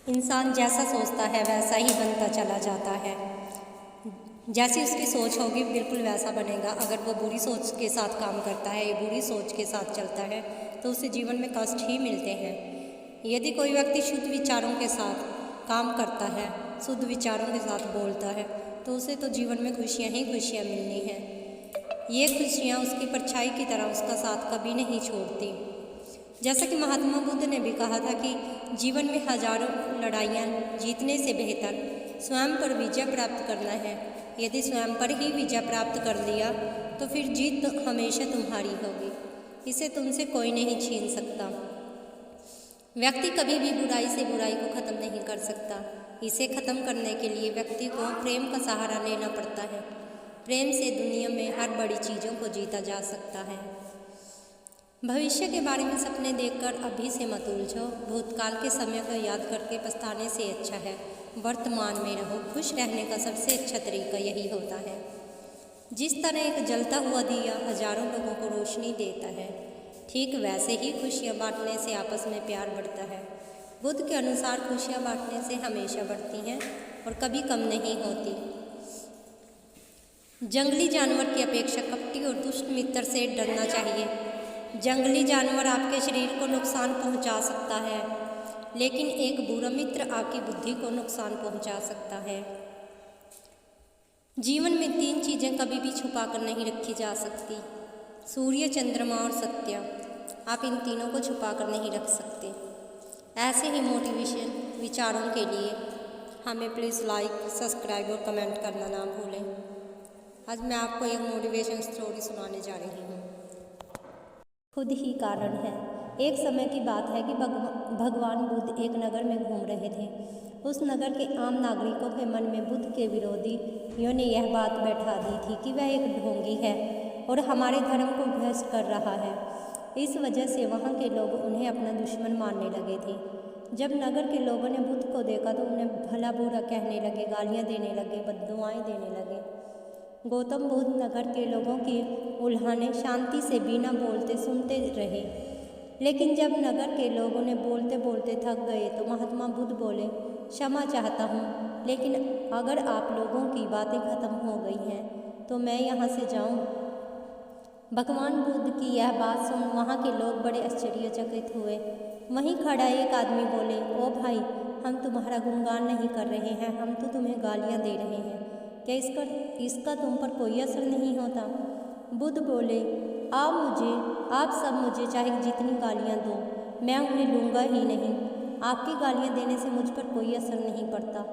इंसान जैसा सोचता है वैसा ही बनता चला जाता है। जैसी उसकी सोच होगी बिल्कुल वैसा बनेगा। अगर वो बुरी सोच के साथ काम करता है या बुरी सोच के साथ चलता है तो उसे जीवन में कष्ट ही मिलते हैं। यदि कोई व्यक्ति शुद्ध विचारों के साथ काम करता है, शुद्ध विचारों के साथ बोलता है, तो उसे तो जीवन में खुशियाँ ही खुशियाँ मिलनी हैं। ये खुशियाँ उसकी परछाई की तरह उसका साथ कभी नहीं छोड़ती। जैसा कि महात्मा बुद्ध ने भी कहा था कि जीवन में हजारों लड़ाइयाँ जीतने से बेहतर स्वयं पर विजय प्राप्त करना है। यदि स्वयं पर ही विजय प्राप्त कर लिया तो फिर जीत तो हमेशा तुम्हारी होगी, इसे तुमसे कोई नहीं छीन सकता। व्यक्ति कभी भी बुराई से बुराई को ख़त्म नहीं कर सकता। इसे ख़त्म करने के लिए व्यक्ति को प्रेम का सहारा लेना पड़ता है। प्रेम से दुनिया में हर बड़ी चीज़ों को जीता जा सकता है। भविष्य के बारे में सपने देखकर अभी से मत उलझो। भूतकाल के समय को याद करके पछताने से अच्छा है वर्तमान में रहो। खुश रहने का सबसे अच्छा तरीका यही होता है। जिस तरह एक जलता हुआ दिया हजारों लोगों को रोशनी देता है, ठीक वैसे ही खुशियाँ बांटने से आपस में प्यार बढ़ता है। बुद्ध के अनुसार खुशियाँ बांटने से हमेशा बढ़ती हैं और कभी कम नहीं होती। जंगली जानवर की अपेक्षा कपटी और दुष्ट मित्र से डरना चाहिए। जंगली जानवर आपके शरीर को नुकसान पहुंचा सकता है, लेकिन एक बुरा मित्र आपकी बुद्धि को नुकसान पहुंचा सकता है। जीवन में 3 चीज़ें कभी भी छुपा कर नहीं रखी जा सकती, सूर्य, चंद्रमा और सत्य। आप इन तीनों को छुपा कर नहीं रख सकते। ऐसे ही मोटिवेशन विचारों के लिए हमें प्लीज़ लाइक, सब्सक्राइब और कमेंट करना ना भूलें। आज मैं आपको एक मोटिवेशन स्टोरी सुनाने जा रही हूँ। खुद ही कारण है। एक समय की बात है कि भगवान बुद्ध एक नगर में घूम रहे थे। उस नगर के आम नागरिकों के मन में बुद्ध के विरोधियों ने यह बात बैठा दी थी कि वह एक ढोंगी है और हमारे धर्म को भ्रष्ट कर रहा है। इस वजह से वहाँ के लोग उन्हें अपना दुश्मन मानने लगे थे। जब नगर के लोगों ने बुद्ध को देखा तो उन्हें भला बुरा कहने लगे, गालियाँ देने लगे, बद्दुआएं देने लगे। गौतम बुद्ध नगर के लोगों की उल्हाने शांति से बिना बोलते सुनते रहे। लेकिन जब नगर के लोगों ने बोलते बोलते थक गए तो महात्मा बुद्ध बोले, क्षमा चाहता हूँ, लेकिन अगर आप लोगों की बातें खत्म हो गई हैं तो मैं यहाँ से जाऊँ। भगवान बुद्ध की यह बात सुन वहाँ के लोग बड़े आश्चर्यचकित हुए। वहीं खड़ा एक आदमी बोले, ओ भाई, हम तुम्हारा गुणगान नहीं कर रहे हैं, हम तो तुम्हें गालियाँ दे रहे हैं। क्या इसका तुम पर कोई असर नहीं होता? बुद्ध बोले, आप सब मुझे चाहे जितनी गालियाँ दो, मैं उन्हें लूँगा ही नहीं। आपकी गालियाँ देने से मुझ पर कोई असर नहीं पड़ता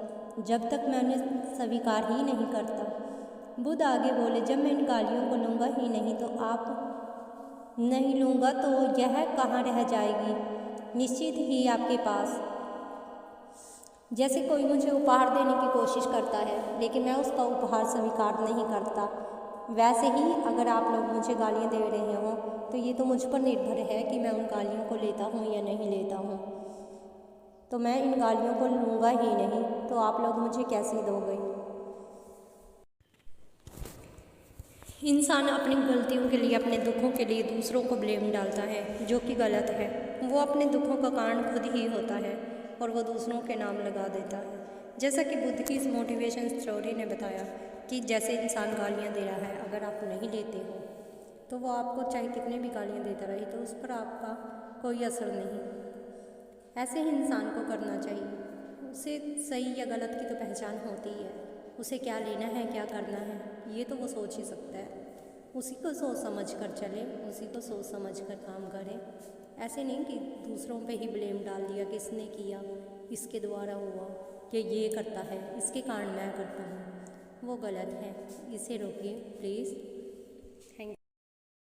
जब तक मैं उन्हें स्वीकार ही नहीं करता। बुद्ध आगे बोले, जब मैं इन गालियों को लूँगा ही नहीं तो आप नहीं लूँगा तो यह कहाँ रह जाएगी? निश्चित ही आपके पास। जैसे कोई मुझे उपहार देने की कोशिश करता है लेकिन मैं उसका उपहार स्वीकार नहीं करता, वैसे ही अगर आप लोग मुझे गालियाँ दे रहे हों तो ये तो मुझ पर निर्भर है कि मैं उन गालियों को लेता हूँ या नहीं लेता हूँ। तो मैं इन गालियों को लूँगा ही नहीं, तो आप लोग मुझे कैसे दोगे? इंसान अपनी गलतियों के लिए, अपने दुखों के लिए दूसरों को ब्लेम डालता है, जो कि गलत है। वो अपने दुखों का कारण खुद ही होता है और वो दूसरों के नाम लगा देता है। जैसा कि बुद्ध की इस मोटिवेशन स्टोरी ने बताया कि जैसे इंसान गालियाँ दे रहा है, अगर आप नहीं लेते हो तो वो आपको चाहे कितने भी गालियाँ देता रहे तो उस पर आपका कोई असर नहीं। ऐसे ही इंसान को करना चाहिए। उसे सही या गलत की तो पहचान होती है, उसे क्या लेना है, क्या करना है, ये तो वो सोच ही सकता है। उसी को सोच समझ कर चले, उसी को सोच समझ कर काम करें। ऐसे नहीं कि दूसरों पे ही ब्लेम डाल दिया कि इसने किया, इसके द्वारा हुआ, कि ये करता है, इसके कारण मैं करता हूँ। वो गलत है, इसे रोकिए प्लीज़।